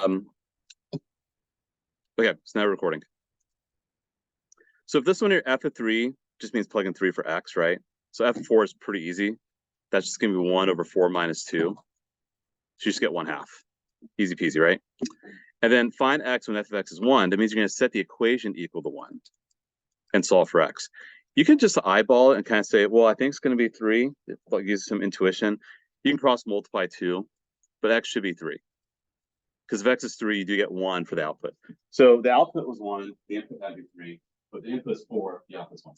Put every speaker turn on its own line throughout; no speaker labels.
Okay, so now we're recording. So if this one here, f of 3, just means plug in 3 for x, right? So f of 4 is pretty easy. That's just going to be 1 over 4 minus 2. So you just get 1/2. Easy peasy, right? And then find x when f of x is 1. That means you're going to set the equation equal to 1 and solve for x. You can just eyeball it and kind of say, well, I think it's going to be 3. Like, use some intuition. You can cross multiply 2, but x should be 3. Because if x is 3, you do get 1 for the output. So the output was 1, the input had to be 3, but the input is 4, the output is 1.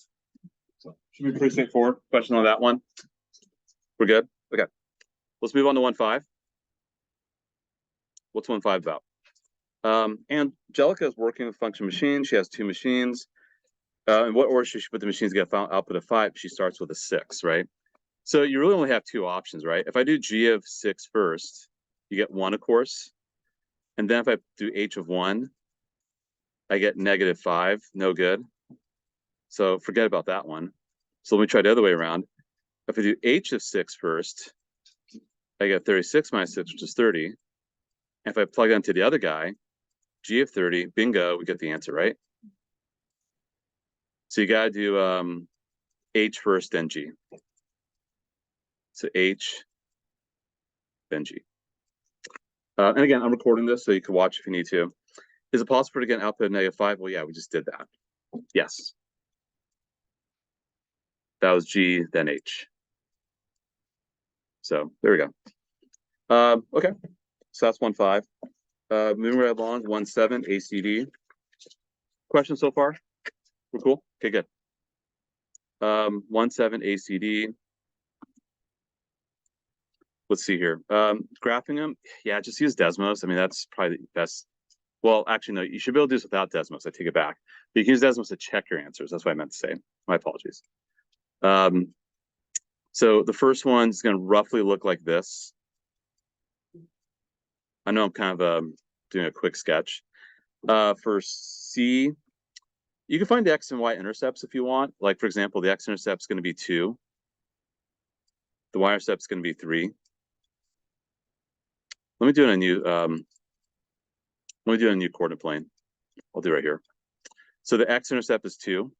So should be pretty straightforward. Question on that one? We're good? Okay. Let's move on to 1.5. What's 1.5 about? Angelica is working with function machines. She has 2 machines. In what order should she put the machines to get an output of 5? She starts with a 6, right? So you really only have 2 options, right? If I do g of 6 first, you get 1, of course. And then if I do h of 1, I get -5, no good. So forget about that one. So let me try the other way around. If I do h of 6 first, I get 36 minus 6, which is 30. And if I plug into the other guy, g of 30, bingo, we get the answer, right? So you got to do h first, then g. So h, then g. And again, I'm recording this, so you can watch if you need to. Is it possible to get an output of -5? Well, yeah, we just did that. Yes. That was g, then h. So there we go. Okay, so that's 1.5. Moving right along, 1.7 ACD. Questions so far? We're cool? Okay, good. 1.7 ACD. Let's see here. Graphing them, yeah, just use Desmos. I mean, that's probably the best. Well, actually, no, you should be able to do this without Desmos. I take it back. But you can use Desmos to check your answers. That's what I meant to say. My apologies. So the first one is going to roughly look like this. I know I'm kind of doing a quick sketch. For C, you can find the x and y intercepts if you want. Like, for example, the x-intercept is going to be 2. The y-intercept is going to be 3. Let me do a new coordinate plane. I'll do it right here. So the x-intercept is 2.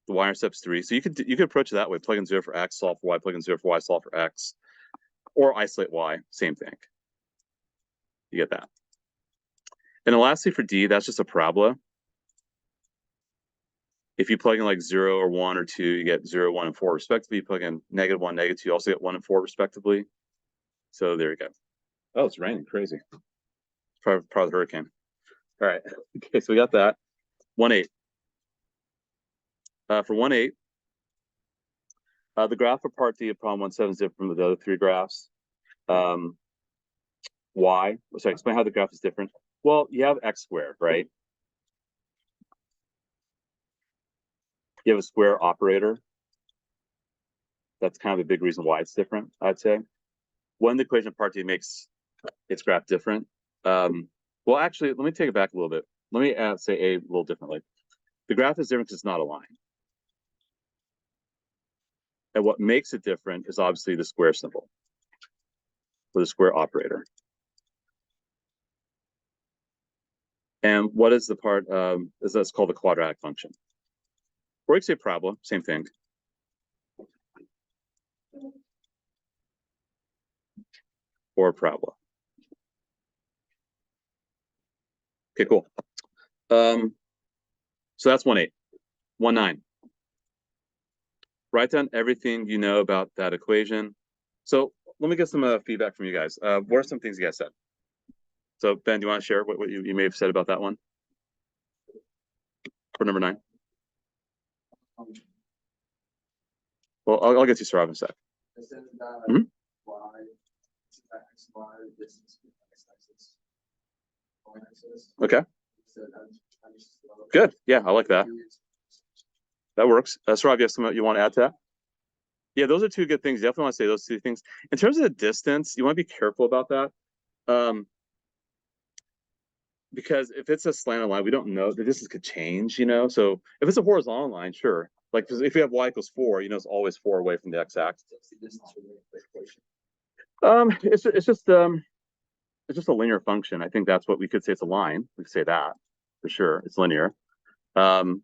The y-intercept is 3. So you could approach it that way. Plug in 0 for x, solve for y. Plug in 0 for y, solve for x. Or isolate y. Same thing. You get that. And then lastly for D, that's just a parabola. If you plug in like 0 or 1 or 2, you get 0, 1, and 4 respectively. You plug in -1, -2, you also get 1 and 4 respectively. So there you go. Oh, it's raining. Crazy. Probably the hurricane. All right. Okay, so we got that. 1.8. For 1.8, the graph for part D of problem 1.7 is different from the other 3 graphs. Why? Sorry, explain how the graph is different. Well, you have x squared, right? You have a square operator. That's kind of a big reason why it's different, I'd say. One, the equation of part D makes its graph different. Well, actually, let me take it back a little bit. Let me say A a little differently. The graph is different because it's not a line. And what makes it different is obviously the square symbol, or the square operator. And what is the part, that's called the quadratic function. Or you can say parabola, same thing. Or parabola. Okay, cool. So that's 1.8. 1.9. Write down everything you know about that equation. So let me get some feedback from you guys. What are some things you guys said? So Ben, do you want to share what you may have said about that one? For number 9. Well, I'll get you started in a sec.
I said that
Okay. Good. Yeah, I like that. That works. Rob, you have something you want to add to that? Yeah, those are 2 good things. You definitely want to say those 2 things. In terms of the distance, you want to be careful about that. Because if it's a slanted line, we don't know the distance could change, you know. So if it's a horizontal line, sure. Like if you have y equals 4, you know it's always 4 away from the x-axis. It's just it's just a linear function. I think that's what we could say. It's a line. We could say that for sure. It's linear. What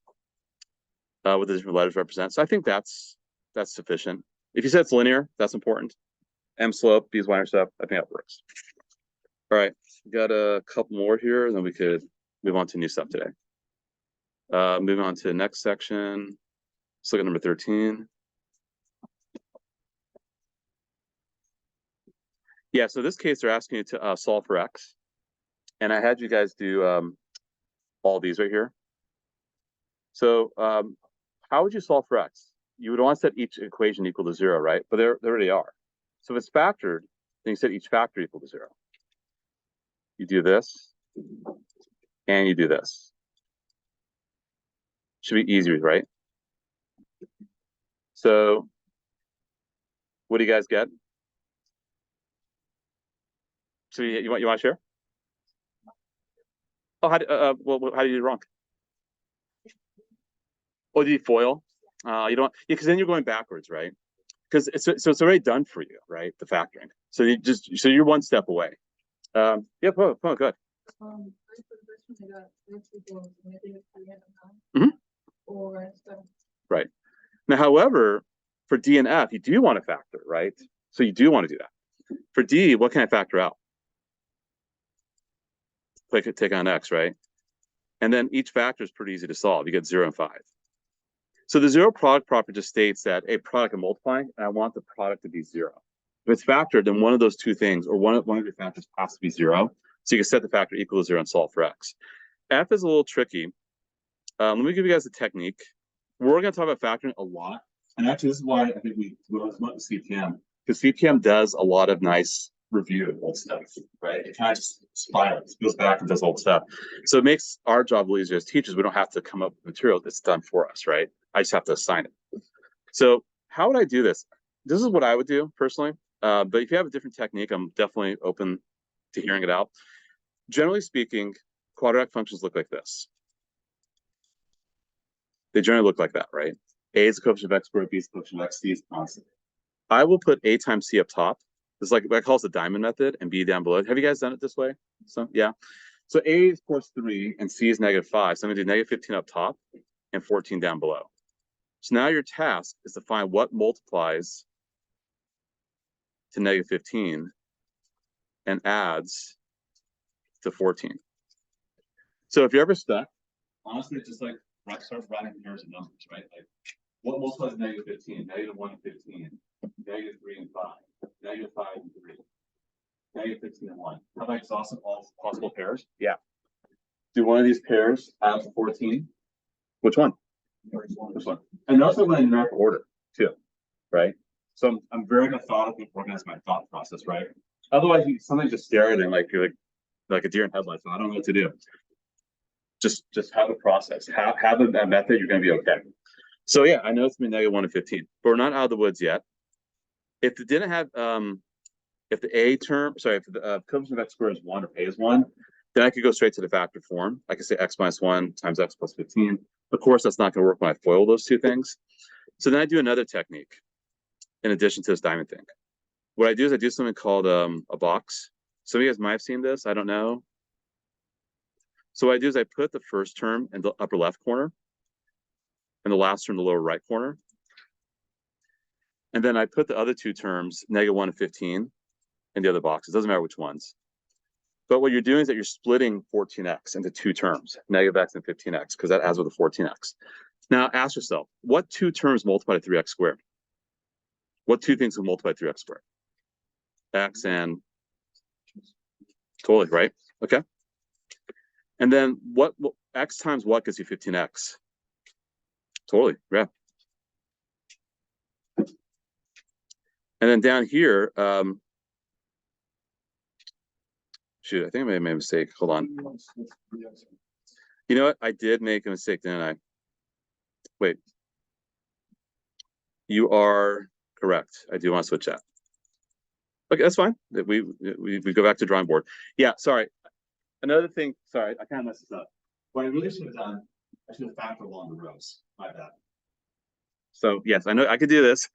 the different letters represent. So I think that's sufficient. If you said it's linear, that's important. M slope, B is y-intercept. I think that works. All right, we got a couple more here, and then we could move on to new stuff today. Moving on to the next section. Let's look at number 13. Yeah, so this case, they're asking you to solve for x. And I had you guys do all these right here. So how would you solve for x? You would want to set each equation equal to 0, right? But they already are. So if it's factored, then you set each factor equal to 0. You do this, and you do this. Should be easier, right? So what do you guys get? So you want to share? Oh, how do you do it wrong? Oh, do you foil? You don't, yeah, because then you're going backwards, right? Because it's already done for you, right? The factoring. So you're one step away. Yeah, go ahead. Right. Now, however, for D and F, you do want to factor, right? So you do want to do that. For D, what can I factor out? Take on X, right? And then each factor is pretty easy to solve. You get 0 and 5. So the zero product property just states that a product of multiplying, and I want the product to be 0. If it's factored, then one of those two things, or one of your factors has to be 0. So you can set the factor equal to 0 and solve for X. F is a little tricky. Let me give you guys a technique. We're going to talk about factoring a lot. And actually, this is why I think we went with CPM. Because CPM does a lot of nice review of old stuff, right? It kind of just spirals, goes back and does old stuff. So it makes our job a little easier as teachers. We don't have to come up with material that's done for us, right? I just have to assign it. So how would I do this? This is what I would do personally. But if you have a different technique, I'm definitely open to hearing it out. Generally speaking, quadratic functions look like this. They generally look like that, right? A is the coefficient of x squared, B is the coefficient of x, C is constant. I will put A times C up top. This is like what I call the diamond method, and B down below. Have you guys done it this way? So yeah. So A is course 3 and C is -5. So I'm gonna do -15 up top and 14 down below. So now your task is to find what multiplies to -15 and adds to 14. So if you're ever stuck, honestly, it's just like start writing pairs of numbers, right? Like what multiplies -15? -1 and 15, -3 and 5, -5 and 3, -15 and 1. Have I exhausted all possible pairs? Yeah. Do one of these pairs add to 14? Which one? This one. And also when in numerical order too, right? So I'm very methodical and organize my thought process, right? Otherwise, you sometimes just stare at it like you're like a deer in headlights. I don't know what to do. Just have a process. Have a method. You're going to be okay. So yeah, I know it's been -1 and 15, but we're not out of the woods yet. If it didn't have if the A term, sorry, if the coefficient of x squared is 1 or A is 1, then I could go straight to the factor form. I could say x minus 1 times x plus 15. Of course, that's not going to work when I FOIL those two things. So then I do another technique in addition to this diamond thing. What I do is I do something called a box. Some of you guys might have seen this. I don't know. So what I do is I put the first term in the upper left corner and the last term in the lower right corner. And then I put the other two terms, -1 and 15, in the other box. It doesn't matter which ones. But what you're doing is that you're splitting 14x into two terms, -x and 15x, because that adds with a 14x. Now ask yourself, what two terms multiply to 3x squared? What two things will multiply 3x squared? X and totally, right? Okay. And then what x times what gives you 15x? Totally, yeah. And then down here, shoot, I think I may have made a mistake. Hold on. You know what? I did make a mistake, didn't I? Wait. You are correct. I do want to switch that. Okay, that's fine. We go back to drawing board. Yeah, sorry. Another thing, sorry, I kind of messed this up. What I really should have done, I should have factored along the rows. My bad. So yes, I know I could do this.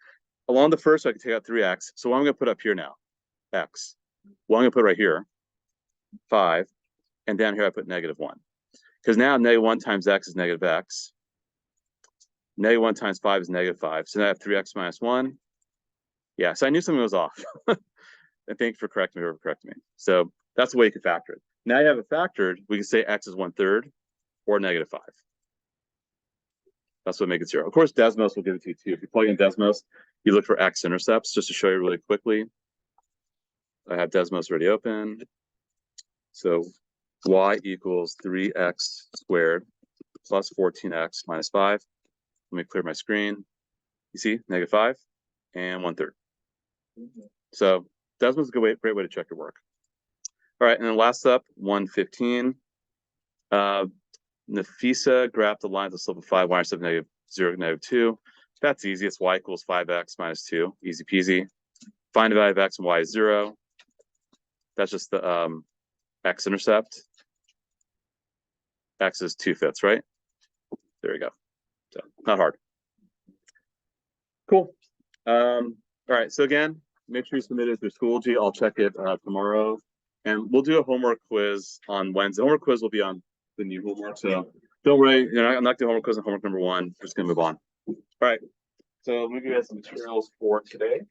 Along the first, I can take out 3x. So what I'm going to put up here now, x. What I'm going to put right here 5, and down here I put -1. Because now -1 times x is -x. -1 times 5 is -5. So now I have 3x minus 1. Yeah, so I knew something was off. And thank you for correcting me or correcting me. So that's the way you can factor it. Now you have it factored, we can say x is 1/3 or -5. That's what makes it 0. Of course, Desmos will give it to you too. If you plug in Desmos, you look for x-intercepts. Just to show you really quickly, I have Desmos already open. So y equals 3x squared plus 14x minus 5. Let me clear my screen. You see, -5 and 1/3. So Desmos is a great way to check your work. All right, and then last up, 115. Nafisa graphed the lines of slope of 5, y-intercept -0, -2. That's easy. It's y equals 5x minus 2. Easy peasy. Find the value of x and y is 0. That's just the x-intercept. X is 2/5, right? There we go. So not hard. Cool. All right. So again, make sure you submit it through Schoology. I'll check it tomorrow, and we'll do a homework quiz on Wednesday. Homework quiz will be on the new homework, so don't worry. I'm not doing homework quiz on homework number 1. We're just gonna move on. All right. So let me give you guys some materials for today.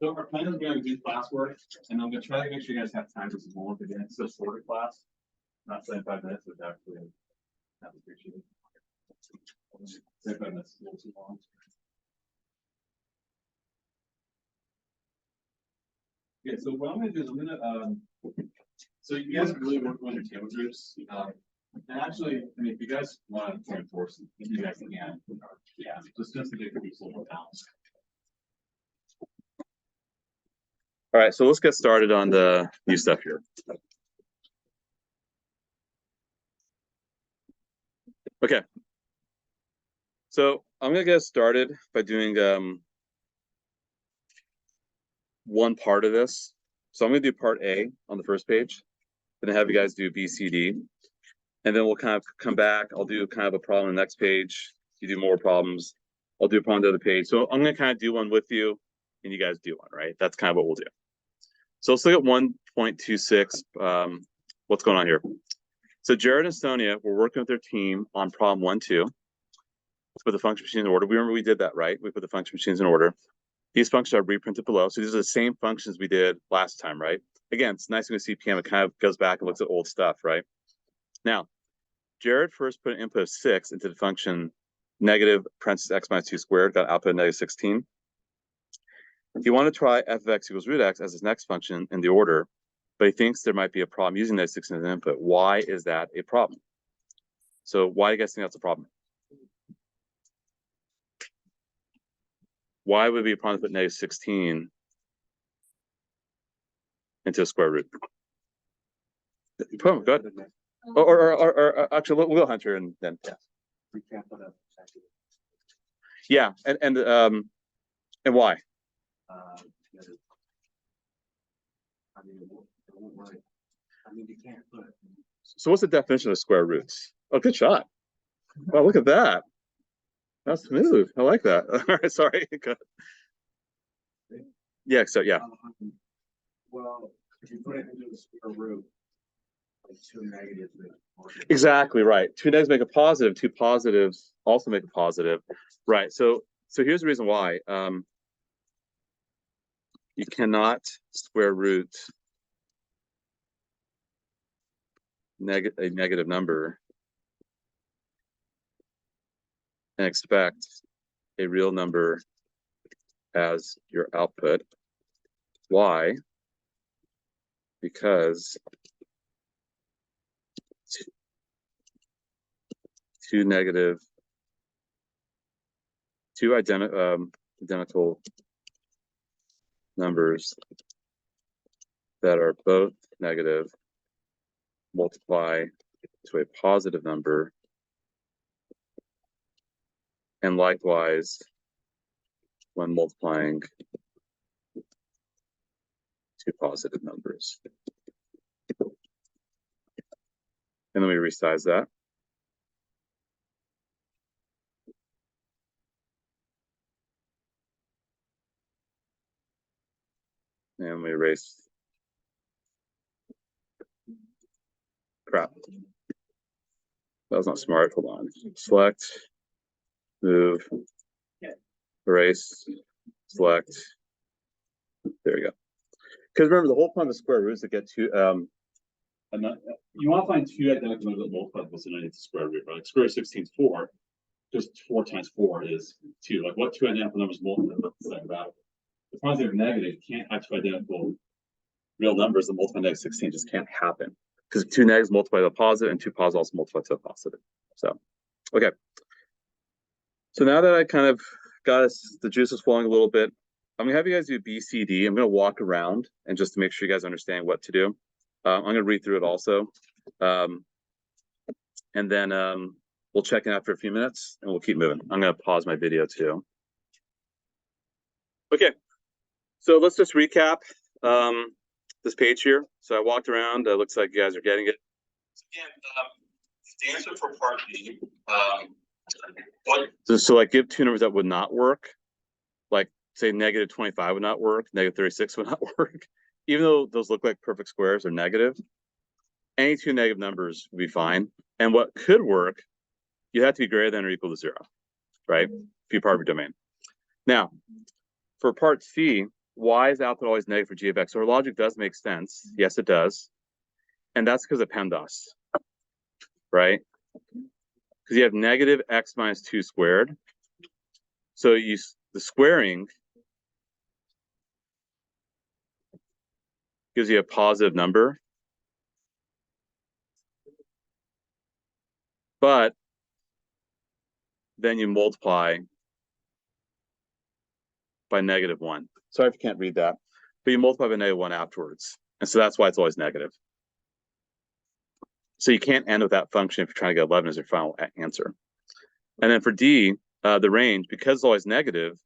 So our plan is going to do classwork, and I'm going to try to make sure you guys have time for some homework again. So shorter class, not 75 minutes, but actually have appreciated. 75 minutes is a little too long. Okay, so what I'm going to do is I'm going to, so you guys really work on your table groups. And actually, I mean, if you guys want to enforce it, you guys can. Yeah, just to make it a little more balanced. All right, so let's get started on the new stuff here. Okay. So I'm gonna get started by doing one part of this. So I'm gonna do part A on the first page, then have you guys do B, C, D, and then we'll kind of come back. I'll do kind of a problem on the next page. You do more problems. I'll do a problem on the other page. So I'm gonna kind of do one with you, and you guys do one, right? That's kind of what we'll do. So let's look at 1.26. What's going on here? So Jared and Sonia were working with their team on problem 1, 2. Let's put the function machines in order. We remember we did that, right? We put the function machines in order. These functions are reprinted below. So these are the same functions we did last time, right? Again, it's nice when we see PM, it kind of goes back and looks at old stuff, right? Now, Jared first put an input of 6 into the function negative parentheses x minus 2 squared, got output of -16. He wanted to try f of x equals root x as his next function in the order, but he thinks there might be a problem using -16 as an input. Why is that a problem? So why do you guys think that's a problem? Why would it be a problem to put -16 into a square root? Go ahead. Or actually, we'll go Hunter and then yeah. We can't put a yeah, and why? I mean, you can't put. So what's the definition of square roots? Oh, good shot. Wow, look at that. That's smooth. I like that. All right, sorry. Yeah, so yeah. Well, if you put it into the square root, like 2 negatives make a positive. Exactly right. 2 negatives make a positive. 2 positives also make a positive. Right. So here's the reason why. You cannot square root a negative number and expect a real number as your output. Why? Because two identical numbers that are both negative multiply to a positive number, and likewise when multiplying two positive numbers. And let me resize that. And we erase. Crap. That was not smart. Hold on. Select, move, erase, select. There we go. Because remember, the whole point of the square root is to get to you want to find two identical numbers that multiply the vicinity of the square root, right? Like square root of 16 is 4. Just 4 times 4 is 2. Like what two identical numbers multiply about it? The problem is they're negative. You can't have two identical real numbers that multiply negative 16. Just can't happen. Because two negatives multiply to the positive and two positives also multiply to the positive. So, okay. So now that I kind of got us, the juice is flowing a little bit, I'm going to have you guys do B, C, D. I'm going to walk around and just to make sure you guys understand what to do. I'm going to read through it also. And then we'll check in after a few minutes and we'll keep moving. I'm going to pause my video too. Okay. So let's just recap this page here. So I walked around. It looks like you guys are getting it. So again, the answer for part B. So like give two numbers that would not work. Like say negative 25 would not work. Negative 36 would not work. Even though those look like perfect squares are negative, any two negative numbers would be fine. And what could work, you have to be greater than or equal to 0, right? If you're part of your domain. Now, for part C, y is output always negative for g of x. So our logic does make sense. Yes, it does. And that's because of PEMDAS, right? Because you have negative x minus 2 squared. So the squaring gives you a positive number. But then you multiply by negative 1. Sorry if you can't read that. But you multiply by negative 1 afterwards. And so that's why it's always negative. So you can't end with that function if you're trying to get 11 as your final answer. And then for D, the range, because it's always negative,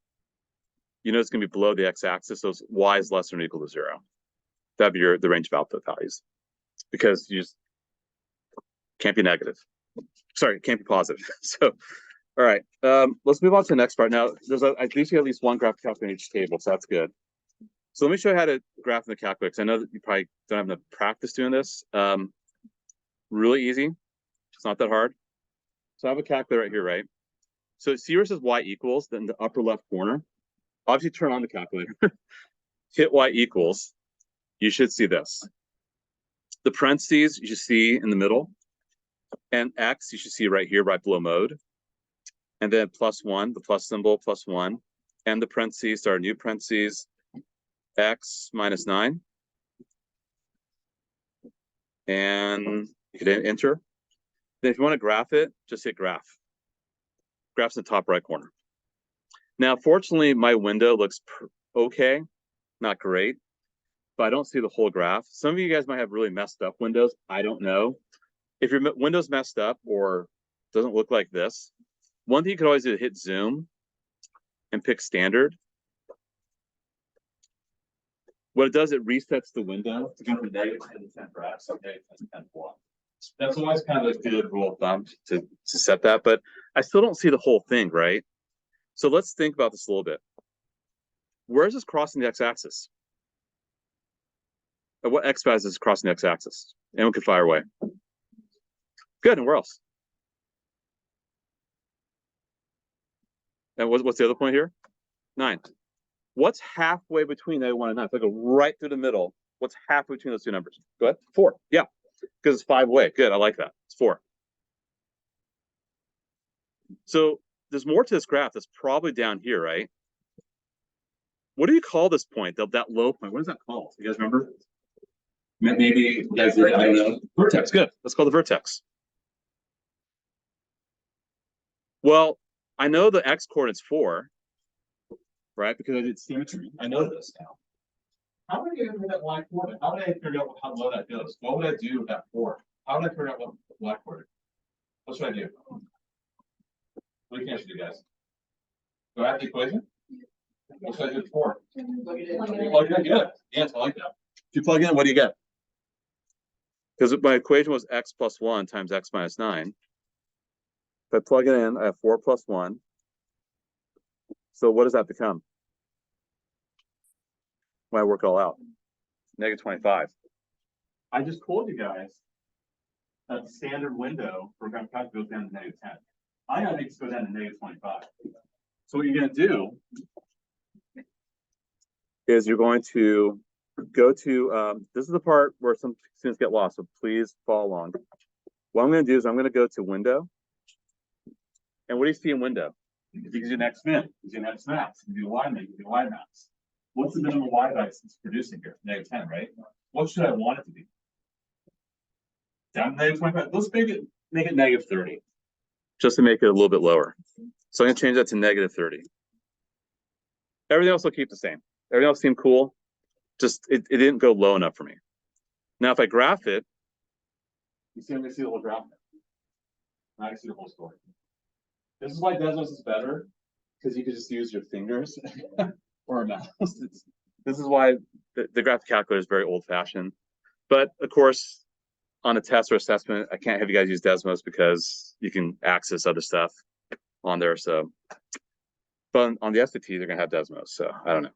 you know it's going to be below the x-axis, so y is less than or equal to 0. That'd be the range of output values. Because you just can't be negative. Sorry, it can't be positive. So, all right, let's move on to the next part. Now, I do see at least one graph calculator in each table, so that's good. So let me show you how to graph in the calculator, because I know that you probably don't have enough practice doing this. Really easy. It's not that hard. So I have a calculator right here, right? So see where it says y equals, then the upper left corner. Obviously, turn on the calculator. Hit y equals. You should see this. The parentheses you should see in the middle. And x you should see right here, right below mode. And then +1, the plus symbol, +1. And the parentheses start new parentheses, x minus 9. And you can enter. Then if you want to graph it, just hit graph. Graph's in the top right corner. Now, fortunately, my window looks okay, not great, but I don't see the whole graph. Some of you guys might have really messed up windows. I don't know. If your window's messed up or doesn't look like this, one thing you could always do is hit zoom and pick standard. What it does, it resets the window to go from negative 10 to 10 for x, so negative 10 to 10 for y. That's always kind of a good rule of thumb to set that, but I still don't see the whole thing, right? So let's think about this a little bit. Where is this crossing the x-axis? At what x value is this crossing the x-axis? Anyone can fire away. Good, and where else? And what's the other point here? 9. What's halfway between -1 and 9? If I go right through the middle, what's halfway between those two numbers? Go ahead. 4. Yeah, because it's 5 away. Good, I like that. It's 4. So there's more to this graph that's probably down here, right? What do you call this point, that low point? What is that called? You guys remember? Maybe you guys did, I don't know. Vertex, good. Let's call the vertex. Well, I know the x coordinate's 4, right? Because I did symmetry. I know this now. How would I get rid of that y coordinate? How would I figure out how low that goes? What would I do with that 4? How would I figure out what y coordinate? What should I do? What do you do, guys? Do I have the equation? What should I do with 4? Plug it in. Good. Yes, I like that. If you plug in, what do you get? Because my equation was x plus 1 times x minus 9. If I plug it in, I have 4 plus 1. So what does that become? when I work it all out. Negative 25. I just told you guys that the standard window for graph calculator goes down to negative 10. I gotta make this go down to negative 25. So what you're gonna do is you're going to go to, this is the part where some students get lost, so please follow along. What I'm gonna do is I'm gonna go to window. And what do you see in window? It gives you an X min, it gives you an X max, it gives you a Y min, it gives you a Y max. What's the minimum Y max it's producing here? Negative 10, right? What should I want it to be? Down to negative 25. Let's make it negative 30. Just to make it a little bit lower. So I'm gonna change that to negative 30. Everything else will keep the same. Everything else seemed cool. Just it didn't go low enough for me. Now if I graph it, you see I'm gonna see the whole graph. Now I can see the whole story. This is why Desmos is better, because you can just use your fingers or a mouse. This is why the graphic calculator is very old-fashioned. But of course, on a test or assessment, I can't have you guys use Desmos because you can access other stuff on there. So, but on the SAT, they're gonna have Desmos. So I don't know.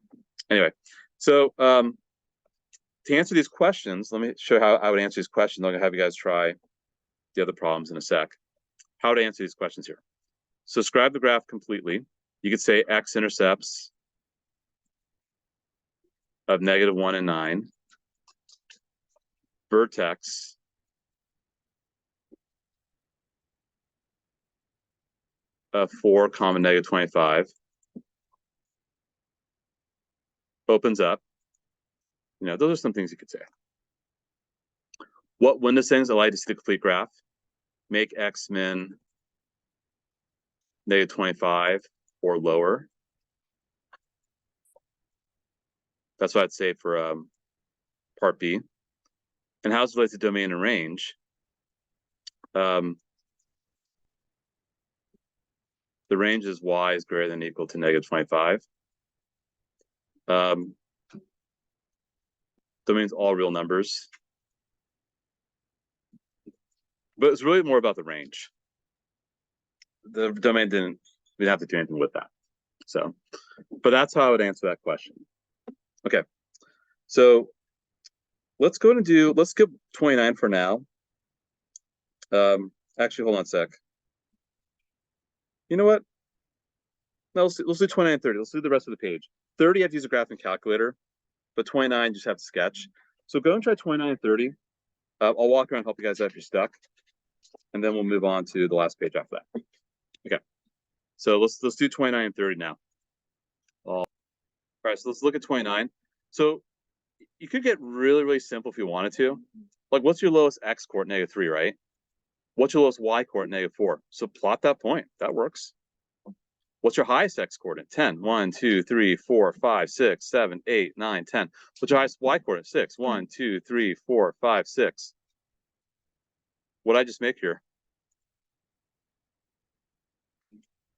Anyway, so to answer these questions, let me show how I would answer these questions. I'm gonna have you guys try the other problems in a sec. How to answer these questions here. So describe the graph completely. You could say x-intercepts of negative 1 and 9, vertex of 4, negative 25, opens up. You know, those are some things you could say. What window settings allow you to see the complete graph? Make x min negative 25 or lower. That's what I'd say for part B. And how it's related to domain and range. The range is y is greater than or equal to negative 25. Domain's all real numbers. But it's really more about the range. The domain we didn't have to do anything with that. So, but that's how I would answer that question. Okay, so let's skip 29 for now. Actually, hold on a sec. You know what? No, let's do 29 and 30. Let's do the rest of the page. 30, I have to use a graphing calculator, but 29, just have to sketch. So go and try 29 and 30. I'll walk around and help you guys out if you're stuck. And then we'll move on to the last page after that. Okay. So let's do 29 and 30 now. All right, so let's look at 29. So you could get really, really simple if you wanted to. Like, what's your lowest x coordinate? Negative 3, right? What's your lowest y coordinate? Negative 4. So plot that point. That works. What's your highest x coordinate? 10. 1, 2, 3, 4, 5, 6, 7, 8, 9, 10. What's your highest y coordinate? 6. 1, 2, 3, 4, 5, 6. What did I just make here?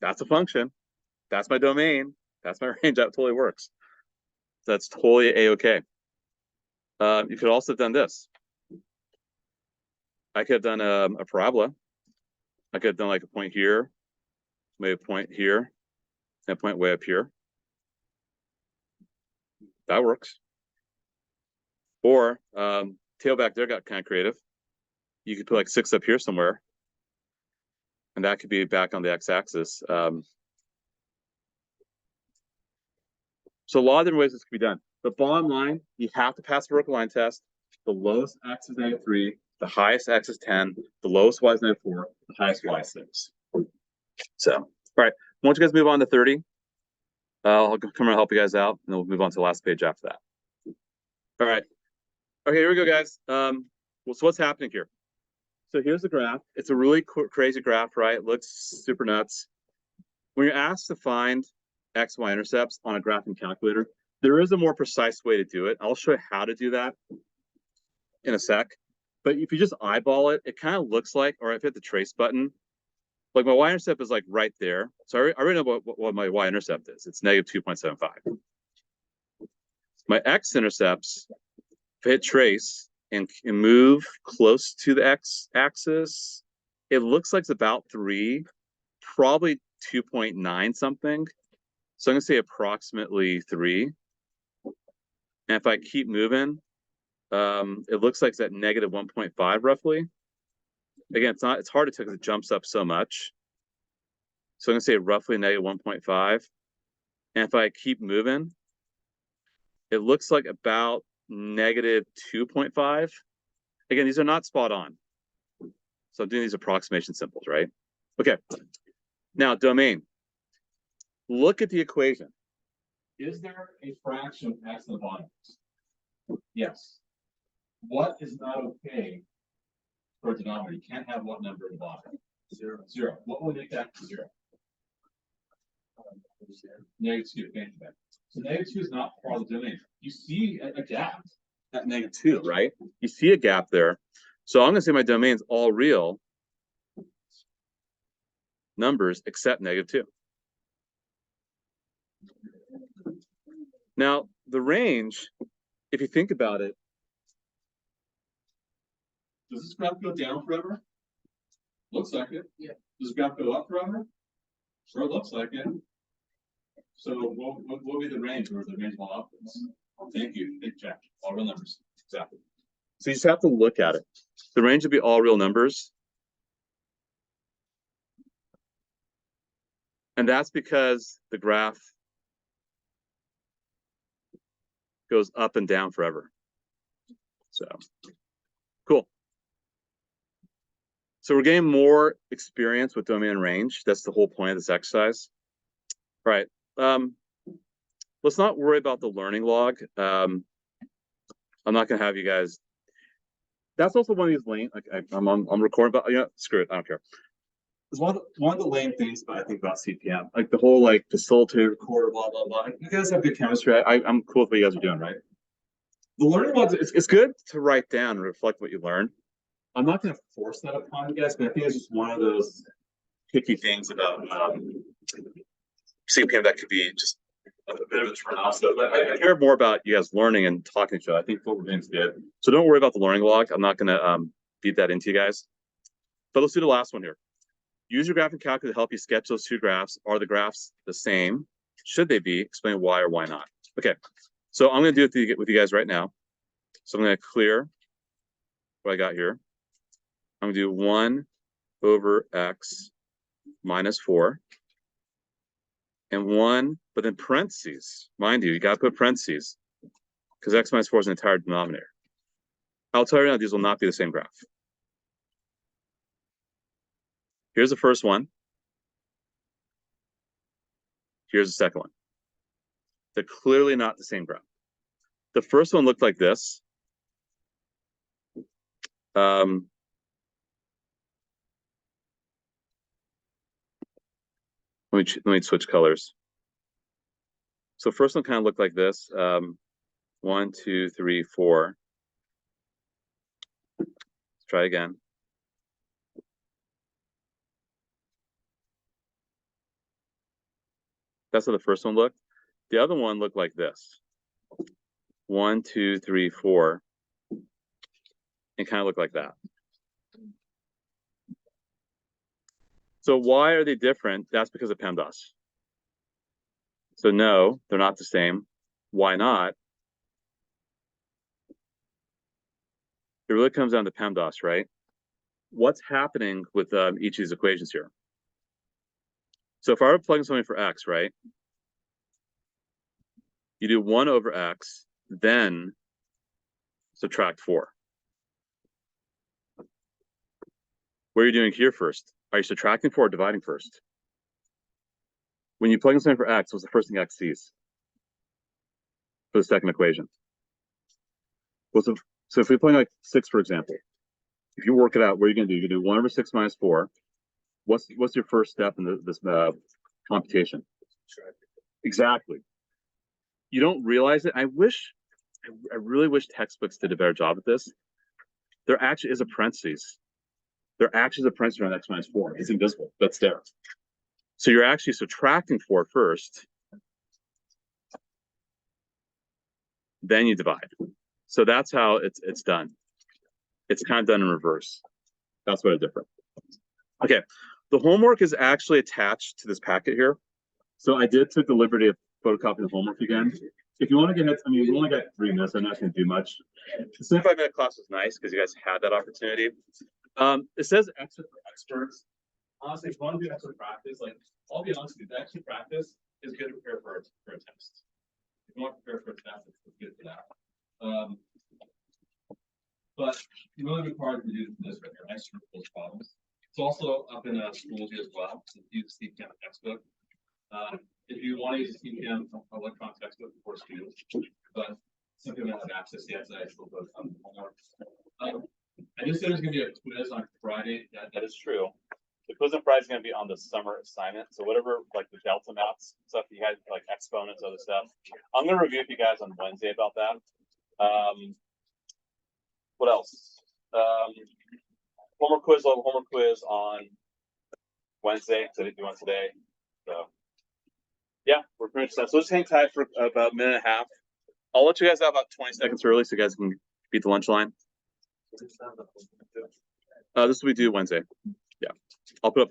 That's a function. That's my domain. That's my range. That totally works. That's totally a-okay. You could also have done this. I could have done a parabola. I could have done like a point here, maybe a point here, and a point way up here. That works. Or tail back there got kind of creative. You could put like 6 up here somewhere, and that could be back on the x-axis. So a lot of different ways this could be done. But bottom line, you have to pass the vertical line test. The lowest x is negative 3, the highest x is 10, the lowest y is negative 4, the highest y is 6. So, all right, once you guys move on to 30, I'll come around and help you guys out, and then we'll move on to the last page after that. All right. Okay, here we go, guys. Well, so what's happening here? So here's the graph. It's a really crazy graph, right? It looks super nuts. When you're asked to find x, y intercepts on a graphing calculator, there is a more precise way to do it. I'll show you how to do that in a sec. But if you just eyeball it, it kind of looks like, or if I hit the trace button, like my y-intercept is like right there. So I already know what my y-intercept is. It's negative 2.75. My x-intercepts, if I hit trace and move close to the x-axis, it looks like it's about 3, probably 2.9 something. So I'm going to say approximately 3. And if I keep moving, it looks like it's at negative 1.5 roughly. Again, it's hard to tell because it jumps up so much. So I'm gonna say roughly negative 1.5. And if I keep moving, it looks like about negative 2.5. Again, these are not spot on. So I'm doing these approximation symbols, right? Okay. Now, domain. Look at the equation. Is there a fraction of x in the bottom? Yes. What is not okay for a denominator? You can't have what number in the bottom? Zero. What will make that 0? -2. Thank you. So -2 is not part of the domain. You see a gap at -2, right? You see a gap there. So I'm going to say my domain is all real numbers except -2. Now, the range, if you think about it, does this graph go down forever? Looks like it. Yeah. Does the graph go up forever? Sure looks like it. So what will be the range, or the range of all outputs? Thank you. Big check. All real numbers. Exactly. So you just have to look at it. The range would be all real numbers. And that's because the graph goes up and down forever. So, cool. So we're getting more experience with domain and range. That's the whole point of this exercise. All right. Let's not worry about the learning log. I'm not going to have you guys. That's also one of these lame. Like I'm recording, but screw it. I don't care. It's one of the lame things I think about CPM, like the whole like facilitate, record, blah blah blah. You guys have good chemistry. I'm cool with what you guys are doing, right? The learning log, it's good to write down and reflect what you learned. I'm not going to force that upon you guys, but I think it's just one of those picky things about CPM that could be just a bit of a turn off. So I care more about you guys learning and talking to each other. I think what we're doing is good. So don't worry about the learning log. I'm not going to beat that into you guys. But let's do the last one here. Use your graphing calculator to help you sketch those two graphs. Are the graphs the same? Should they be? Explain why or why not. Okay, so I'm going to do it with you guys right now. So I'm going to clear what I got here. I'm going to do 1 over x minus 4. And 1, but then parentheses. Mind you got to put parentheses because x minus 4 is an entire denominator. I'll tell you now, these will not be the same graph. Here's the first one. Here's the second one. They're clearly not the same graph. The first one looked like this. Let me switch colors. So first one kind of looked like this. 1, 2, 3, 4. Let's try again. That's how the first one looked. The other one looked like this. 1, 2, 3, 4. And kind of looked like that. So why are they different? That's because of PEMDAS. So no, they're not the same. Why not? It really comes down to PEMDAS, right? What's happening with each of these equations here? So if I were plugging something for x, right? You do 1 over x, then subtract 4. What are you doing here first? Are you subtracting 4 or dividing first? When you plug in something for x, what's the first thing x sees? For the second equation. So if we plug like 6, for example, if you work it out, what are you going to do? You're going to do 1 over 6 minus 4. What's your first step in this computation? Exactly. You don't realize it. I really wish textbooks did a better job at this. There actually is a parentheses. There actually is a parentheses around x minus 4. It's invisible. That's there. So you're actually subtracting 4 first. Then you divide. So that's how it's done. It's kind of done in reverse. That's what it's different. Okay, the homework is actually attached to this packet here. So I did take the liberty of photocopy the homework again. If you want to get, I mean, we only got 3 minutes. I'm not going to do much. The 75-minute class was nice because you guys had that opportunity. It says extra for experts. Honestly, if you want to do extra practice, like I'll be honest with you, the extra practice is good to prepare for a test. If you want to prepare for a test, it's good for that. But you're only required to do this right here, extra those problems. It's also up in Schoology as well. So use the CPM textbook. If you want to use the CPM electronic textbook, of course you do. But some people don't have access yet, so I still go on homework. I just said there's going to be a quiz on Friday. That is true. The quiz on Friday is going to be on the summer assignment. So whatever, like the delta maths stuff you had, like exponents, other stuff. I'm going to review with you guys on Wednesday about that. What else? Homework quiz on Wednesday. So I didn't do one today. So yeah, we're pretty much done. So just hang tight for about a minute and a half. I'll let you guys out about 20 seconds early so you guys can beat the lunch line. This will be due Wednesday. Yeah, I'll put up.